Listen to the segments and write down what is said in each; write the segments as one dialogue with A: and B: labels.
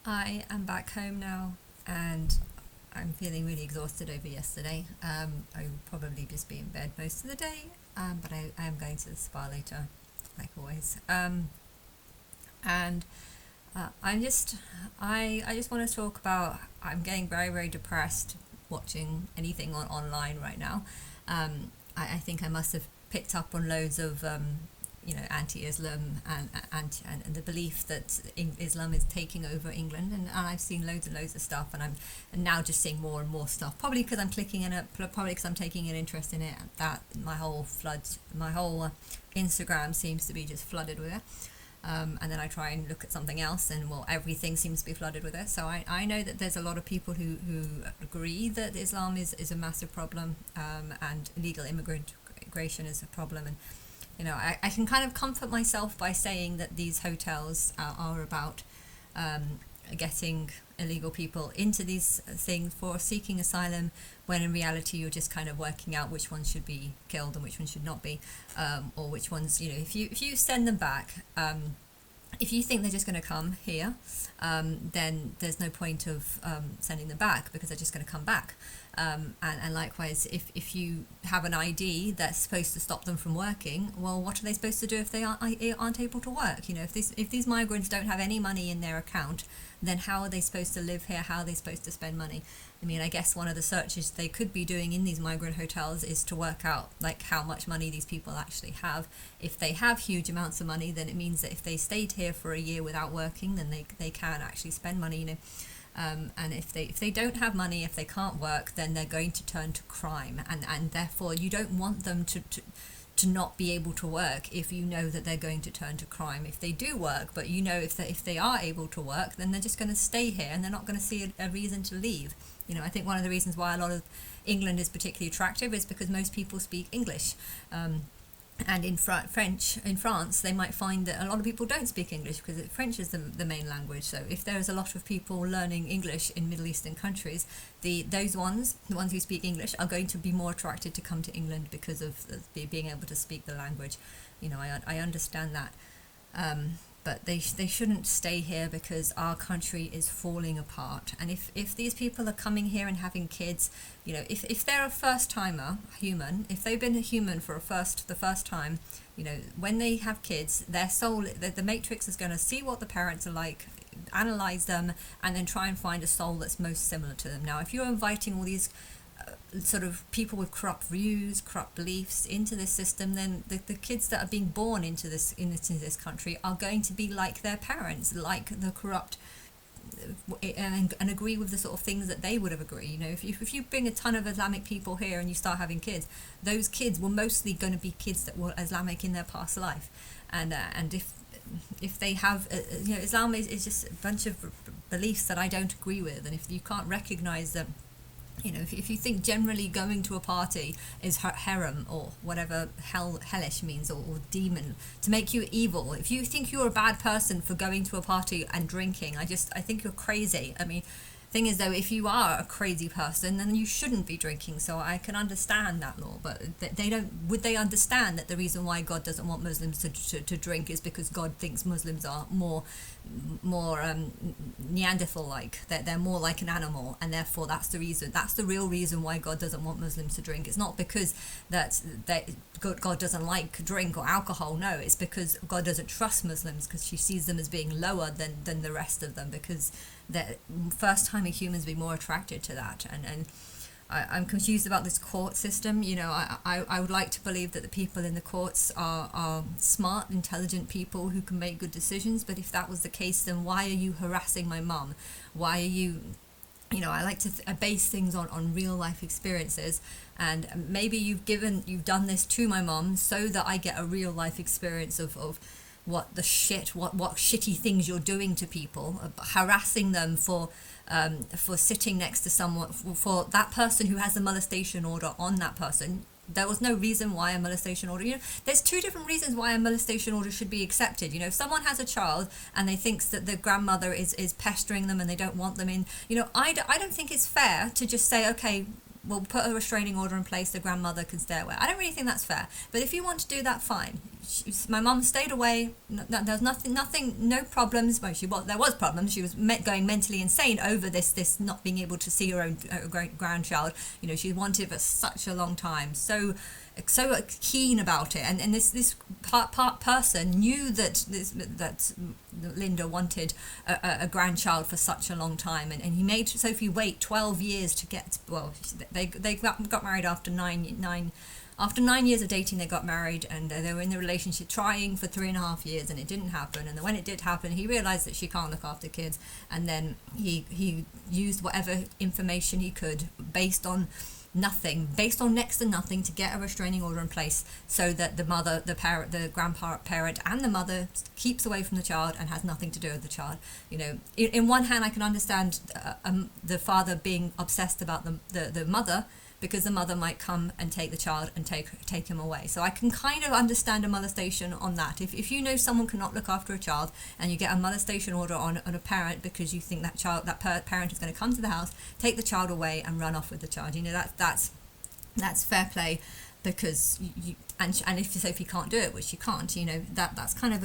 A: I am back home now and I'm feeling really exhausted over yesterday. I will probably just be in bed most of the day, but I am going to the spa later, like always. And I'm just, I just want to talk about, I'm getting very, very depressed watching anything online right now. I think I must have picked up on loads of anti-Islam and the belief that Islam is taking over England, and I've seen loads and loads of stuff, and I'm now just seeing more and more stuff. Probably because I'm clicking in it, probably because I'm taking an interest in it. That my whole Instagram seems to be just flooded with it. And then I try and look at something else, and well, everything seems to be flooded with it. So I know that there's a lot of people who agree that Islam is a massive problem, and illegal immigration is a problem. And I can kind of comfort myself by saying that these hotels are about getting illegal people into these things for seeking asylum, when in reality you're just kind of working out which ones should be killed and which ones should not be, or which ones, if you send them back, if you think they're just going to come here, then there's no point of sending them back, because they're just going to come back. And likewise, if you have an ID that's supposed to stop them from working, well, what are they supposed to do if they aren't able to work? If these migrants don't have any money in their account, then how are they supposed to live here? How are they supposed to spend money? I mean, I guess one of the searches they could be doing in these migrant hotels is to work out like how much money these people actually have. If they have huge amounts of money, then it means that if they stayed here for a year without working, then they can actually spend money. And if they don't have money, if they can't work, then they're going to turn to crime, and therefore you don't want them to not be able to work if you know that they're going to turn to crime. If they do work, but if they are able to work, then they're just going to stay here and they're not going to see a reason to leave. I think one of the reasons why a lot of England is particularly attractive is because most people speak English. And in French, in France, they might find that a lot of people don't speak English, because French is the main language. So if there's a lot of people learning English in Middle Eastern countries, the ones who speak English, are going to be more attracted to come to England because of being able to speak the language. I understand that. But they shouldn't stay here, because our country is falling apart. And if these people are coming here and having kids, if they're a first timer human, if they've been a human for the first time, when they have kids, their soul, the matrix is going to see what the parents are like, analyze them, and then try and find a soul that's most similar to them. Now, if you're inviting all these sort of people with corrupt views, corrupt beliefs into this system, then the kids that are being born into this country are going to be like their parents, like the corrupt, and agree with the sort of things that they would have agreed. If you bring a ton of Islamic people here and you start having kids, those kids were mostly going to be kids that were Islamic in their past life, and if they have, Islam is just a bunch of beliefs that I don't agree with, and if you can't recognize them. If you think generally going to a party is harem, or whatever hellish means, or demon, to make you evil, if you think you're a bad person for going to a party and drinking, I think you're crazy. I mean, thing is though, if you are a crazy person, then you shouldn't be drinking. So I can understand that law, but they don't. Would they understand that the reason why God doesn't want Muslims to drink is because God thinks Muslims are more Neanderthal-like, that they're more like an animal, and therefore that's the real reason why God doesn't want Muslims to drink. It's not because that God doesn't like drink or alcohol. No, it's because God doesn't trust Muslims, because she sees them as being lower than the rest of them, because the first time humans be more attracted to that. And I'm confused about this court system. I would like to believe that the people in the courts are smart, intelligent people who can make good decisions. But if that was the case, then why are you harassing my mum? Why are you... I like to base things on real life experiences, and maybe you've done this to my mum so that I get a real life experience of what shitty things you're doing to people, harassing them for sitting next to someone, for that person who has a molestation order on that person. There was no reason why a molestation order, there's two different reasons why a molestation order should be accepted. If someone has a child and they thinks that the grandmother is pestering them and they don't want them in, I don't think it's fair to just say, okay, we'll put a restraining order in place, the grandmother can stay away. I don't really think that's fair. But if you want to do that, fine. My mum stayed away. There was nothing, no problems. Well, there was problems. She was going mentally insane over this not being able to see her own grandchild. You know, she wanted it for such a long time. So keen about it, and this person knew that Linda wanted a grandchild for such a long time, and he made Sophie wait 12 years to get. Well, they got married after after 9 years of dating. They got married, and they were in the relationship trying for 3.5 years, and it didn't happen. And then when it did happen, he realized that she can't look after kids, and then he used whatever information he could based on next to nothing to get a restraining order in place, so that the mother, the grandparent and the mother keeps away from the child and has nothing to do with the child. You know, in one hand I can understand the father being obsessed about the mother, because the mother might come and take the child and take him away. So I can kind of understand a molestation on that. If you know someone cannot look after a child and you get a molestation order on a parent because you think that parent is going to come to the house, take the child away and run off with the child, you know, that's fair play, because and if you can't do it, which you can't, you know, that's kind of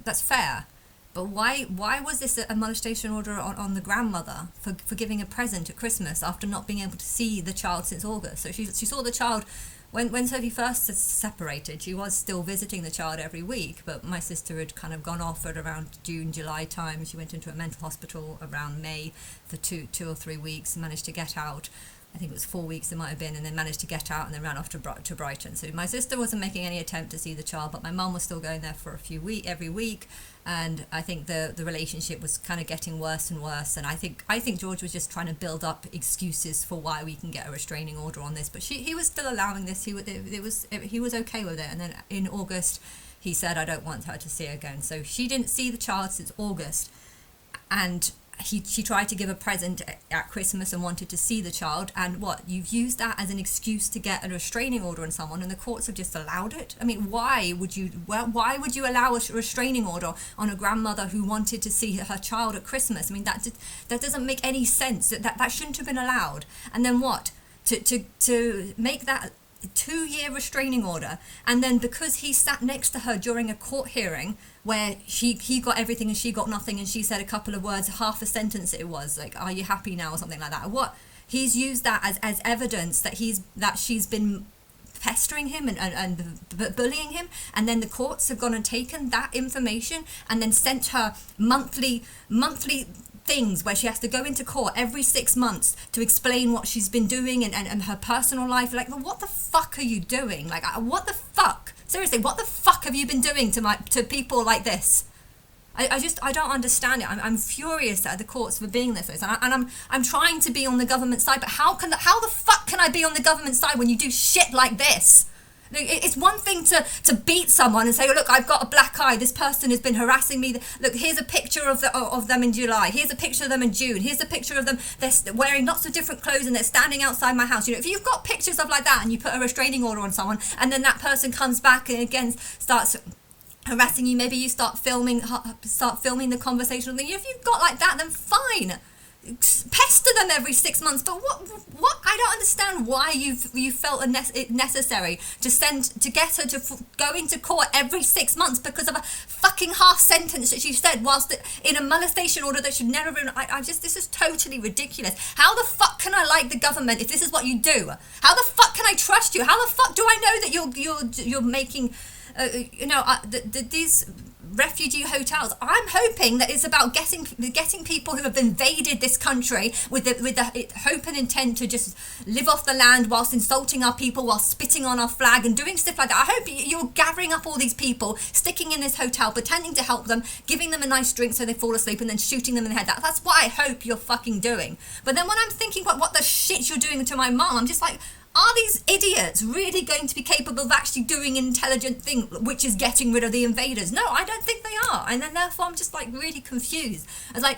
A: that's fair. But why was this a molestation order on the grandmother for giving a present at Christmas after not being able to see the child since August? So she saw the child when Sophie first separated. She was still visiting the child every week, but my sister had kind of gone off at around June, July time. She went into a mental hospital around May for two or 3 weeks and managed to get out. I think it was 4 weeks it might have been, and then managed to get out and then ran off to Brighton. So my sister wasn't making any attempt to see the child, but my mum was still going there for every week, and I think the relationship was kind of getting worse and worse. And I think George was just trying to build up excuses for why we can get a restraining order on this, but he was still allowing this. He was okay with it, and then in August he said, I don't want her to see her again. So she didn't see the child since August, and she tried to give a present at Christmas and wanted to see the child, and you've used that as an excuse to get a restraining order on someone, and the courts have just allowed it. I mean, why would you allow a restraining order on a grandmother who wanted to see her child at Christmas? I mean, that doesn't make any sense. That shouldn't have been allowed. And then to make that 2-year restraining order, and then because he sat next to her during a court hearing where he got everything and she got nothing, and she said a couple of words, half a sentence it was, like, are you happy now, or something like that. He's used that as evidence that she's been pestering him and bullying him, and then the courts have gone and taken that information and then sent her monthly things where she has to go into court every 6 months to explain what she's been doing and her personal life. Like, well, what the fuck are you doing? Like, what the fuck? Seriously, what the fuck have you been doing to people like this? I don't understand it. I'm furious at the courts for being this way, and I'm trying to be on the government side, but how the fuck can I be on the government side when you do shit like this? It's one thing to beat someone and say, oh, look, I've got a black eye, this person has been harassing me. Look, here's a picture of them in July. Here's a picture of them in June. Here's a picture of them. They're wearing lots of different clothes and they're standing outside my house. You know, if you've got pictures of like that and you put a restraining order on someone, and then that person comes back and again starts harassing you, maybe you start filming the conversation. If you've got like that, then fine. Pester them every 6 months, but what I don't understand why you felt it necessary to get her to go into court every 6 months because of a fucking half sentence that she said whilst in a molestation order that should never have been. This is totally ridiculous. How the fuck can I like the government if this is what you do? How the fuck can I trust you? How the fuck do I know that you're making these refugee hotels? I'm hoping that it's about getting people who have invaded this country with the hope and intent to just live off the land whilst insulting our people, whilst spitting on our flag and doing stuff like that. I hope you're gathering up all these people, sticking in this hotel, pretending to help them, giving them a nice drink so they fall asleep, and then shooting them in the head. That's what I hope you're fucking doing. But then when I'm thinking about what the shit you're doing to my mom, I'm just like, are these idiots really going to be capable of actually doing an intelligent thing, which is getting rid of the invaders? No, I don't think they are. And then therefore I'm just like really confused. I was like,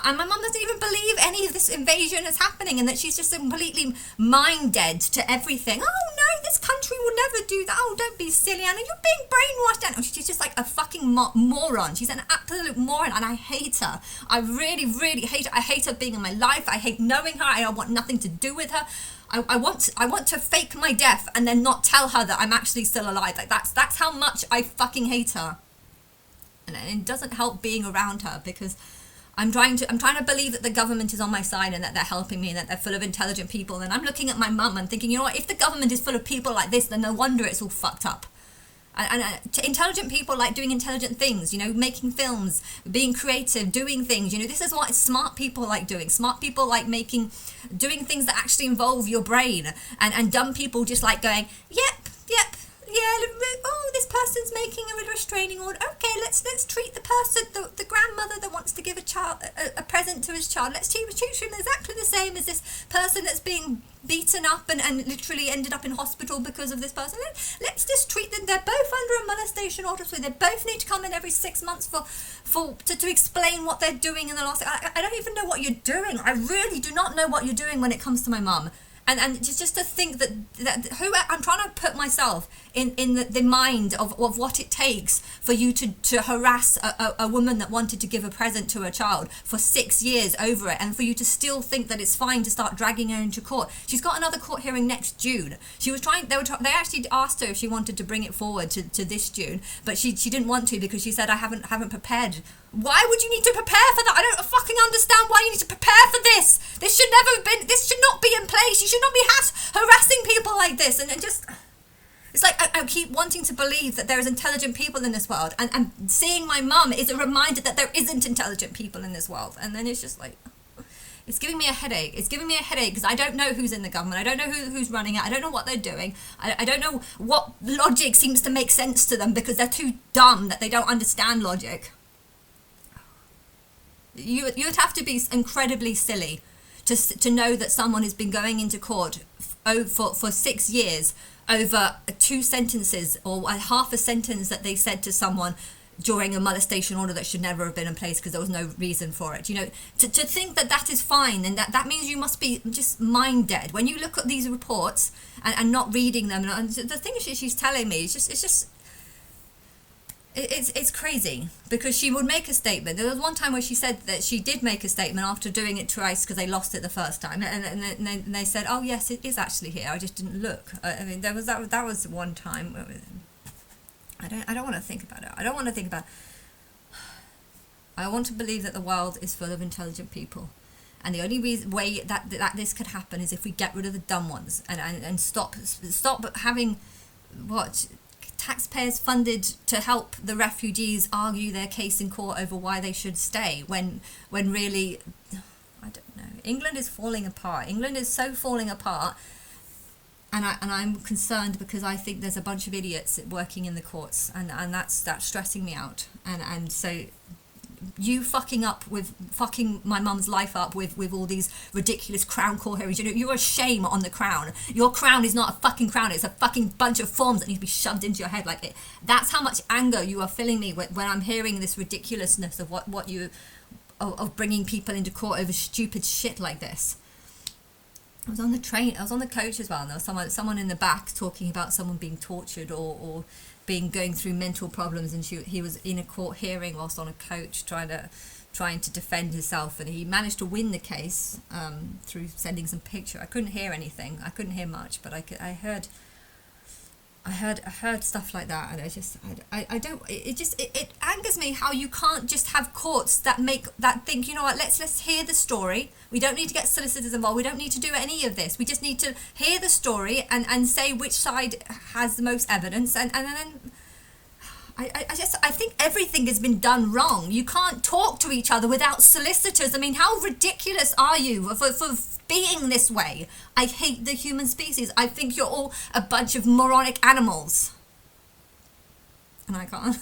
A: And my mum doesn't even believe any of this invasion is happening, and that she's just completely mind dead to everything. Oh no, this country will never do that. Oh, don't be silly, Anna. You're being brainwashed, Anna. She's just like a fucking moron. She's an absolute moron, and I hate her. I really, really hate her. I hate her being in my life. I hate knowing her. I want nothing to do with her. I want to fake my death and then not tell her that I'm actually still alive. Like that's how much I fucking hate her. And it doesn't help being around her, because I'm trying to believe that the government is on my side and that they're helping me and that they're full of intelligent people. And I'm looking at my mum and thinking, you know what, if the government is full of people like this, then no wonder it's all fucked up. And intelligent people like doing intelligent things, you know, making films, being creative, doing things, you know, this is what smart people like doing. Smart people like doing things that actually involve your brain, and dumb people just like going, yep, yeah, oh, this person's making a restraining order. Okay, let's treat the person, the grandmother that wants to give a present to his child. Let's treat him exactly the same as this person that's being beaten up and literally ended up in hospital because of this person. Let's just treat them. They're both under a molestation order, so they both need to come in every 6 months to explain what they're doing in the last. I don't even know what you're doing. I really do not know what you're doing when it comes to my mum. And just to think that who I'm trying to put myself in the mind of what it takes for you to harass a woman that wanted to give a present to her child for 6 years over it, and for you to still think that it's fine to start dragging her into court. She's got another court hearing next June. She was trying. They actually asked her if she wanted to bring it forward to this June, but she didn't want to, because she said, I haven't prepared. Why would you need to prepare for that? I don't fucking understand why you need to prepare for this. This should not be in place. You should not be harassing people like this. And just, it's like I keep wanting to believe that there is intelligent people in this world. And seeing my mum is a reminder that there isn't intelligent people in this world. And then it's just like, it's giving me a headache. It's giving me a headache because I don't know who's in the government. I don't know who's running it. I don't know what they're doing. I don't know what logic seems to make sense to them, because they're too dumb that they don't understand logic. You would have to be incredibly silly to know that someone has been going into court for 6 years over 2 sentences or half a sentence that they said to someone during a molestation order that should never have been in place because there was no reason for it. You know, to think that is fine, and that means you must be just mind dead. When you look at these reports and not reading them, and the things she's telling me, it's crazy, because she would make a statement. There was one time where she said that she did make a statement after doing it twice because they lost it the first time, and they said, oh yes, it is actually here, I just didn't look. I mean, that was one time. I don't want to think about it. I want to believe that the world is full of intelligent people, and the only way that this could happen is if we get rid of the dumb ones and stop having taxpayers funded to help the refugees argue their case in court over why they should stay, when really, I don't know, England is falling apart. England is so falling apart, and I'm concerned, because I think there's a bunch of idiots working in the courts, and that's stressing me out. And so you fucking my mum's life up with all these ridiculous Crown Court hearings. You know, you're a shame on the Crown. Your crown is not a fucking crown. It's a fucking bunch of forms that need to be shoved into your head. Like, that's how much anger you are filling me when I'm hearing this ridiculousness of of bringing people into court over stupid shit like this. I was on the coach as well, and there was someone in the back talking about someone being tortured or going through mental problems, and he was in a court hearing whilst on a coach trying to defend himself, and he managed to win the case through sending some picture. I couldn't hear anything. I couldn't hear much, but I heard stuff like that, and it angers me how you can't just have courts that think, you know what, let's hear the story. We don't need to get solicitors involved. We don't need to do any of this. We just need to hear the story and say which side has the most evidence, and then I think everything has been done wrong. You can't talk to each other without solicitors. I mean, how ridiculous are you for being this way? I hate the human species. I think you're all a bunch of moronic animals. And I can't.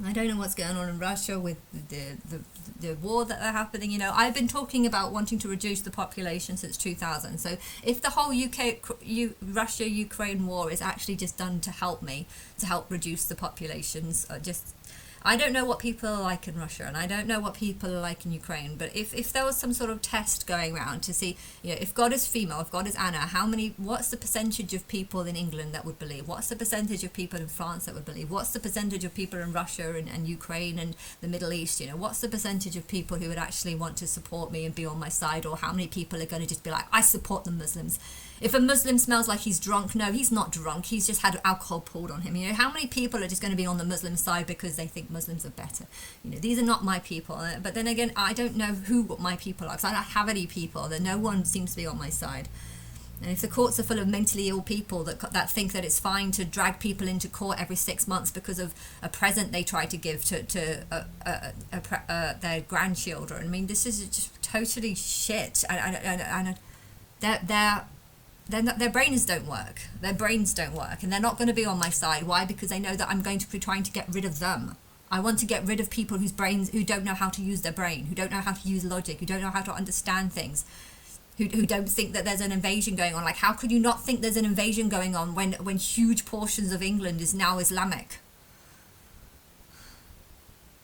A: I don't know what's going on in Russia with the war that are happening. You know, I've been talking about wanting to reduce the population since 2000. So if the whole Russia-Ukraine war is actually just done to help reduce the populations, I don't know what people are like in Russia, and I don't know what people are like in Ukraine, but if there was some sort of test going around to see, if God is female, if God is Anna, what's the percentage of people in England that would believe? What's the percentage of people in France that would believe? What's the percentage of people in Russia and Ukraine and the Middle East? What's the percentage of people who would actually want to support me and be on my side? Or how many people are going to just be like, I support the Muslims? If a Muslim smells like he's drunk, no, he's not drunk. He's just had alcohol poured on him. How many people are just going to be on the Muslim side because they think Muslims are better? These are not my people. But then again, I don't know who my people are, because I don't have any people. That no one seems to be on my side. And if the courts are full of mentally ill people that think that it's fine to drag people into court every 6 months because of a present they try to give to their grandchildren, I mean, this is just totally shit. And their brains don't work. Their brains don't work, and they're not going to be on my side. Why? Because they know that I'm going to be trying to get rid of them. I want to get rid of people who don't know how to use their brain, who don't know how to use logic, who don't know how to understand things, who don't think that there's an invasion going on. Like, how could you not think there's an invasion going on when huge portions of England is now Islamic?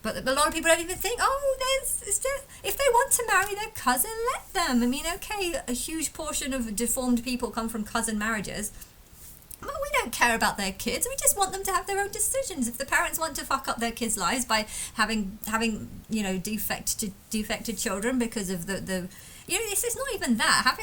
A: But a lot of people don't even think, if they want to marry their cousin, let them. I mean, okay, a huge portion of deformed people come from cousin marriages. Well, we don't care about their kids. We just want them to have their own decisions. If the parents want to fuck up their kids' lives by having defected children because of the it's not even that.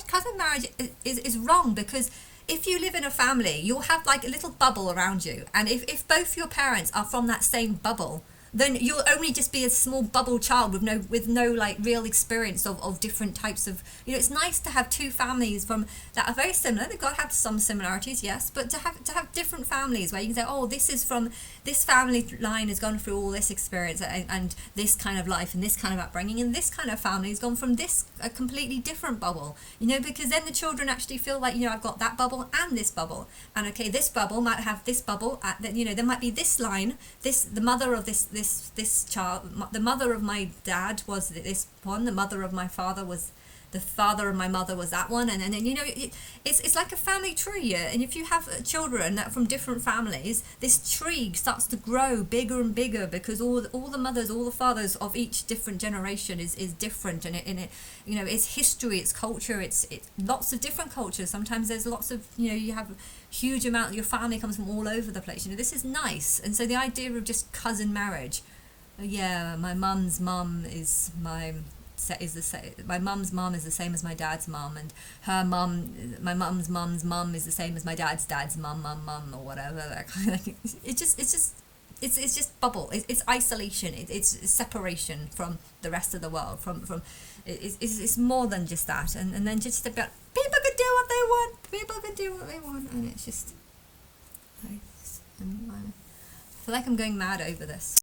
A: Cousin marriage is wrong, because if you live in a family, you'll have like a little bubble around you, and if both your parents are from that same bubble, then you'll only just be a small bubble child with no like real experience of different types of, it's nice to have two families that are very similar. They've got to have some similarities, yes, but to have different families where you can say, oh, this is from this family line has gone through all this experience and this kind of life and this kind of upbringing, and this kind of family has gone from a completely different bubble, because then the children actually feel like, I've got that bubble and this bubble, and okay, this bubble might have this bubble there might be this line, the mother of this child, the mother of my dad was this one, the mother of my father was the father of my mother was that one, and then it's like a family tree, and if you have children that from different families, this tree starts to grow bigger and bigger, because all the mothers, all the fathers of each different generation is different, and it's history, it's culture, it's lots of different cultures. Sometimes there's lots of you have huge amount, your family comes from all over the place. This is nice. And so the idea of just cousin marriage, my mum's mum is my mum's mum is the same as my dad's mum, and her mum, my mum's mum is the same as my dad's mum, or whatever. That kind of thing. It's just bubble. It's isolation. It's separation from the rest of the world. It's more than just that. And then just about people can do what they want. People can do what they want, and it's just. I feel like I'm going mad over this.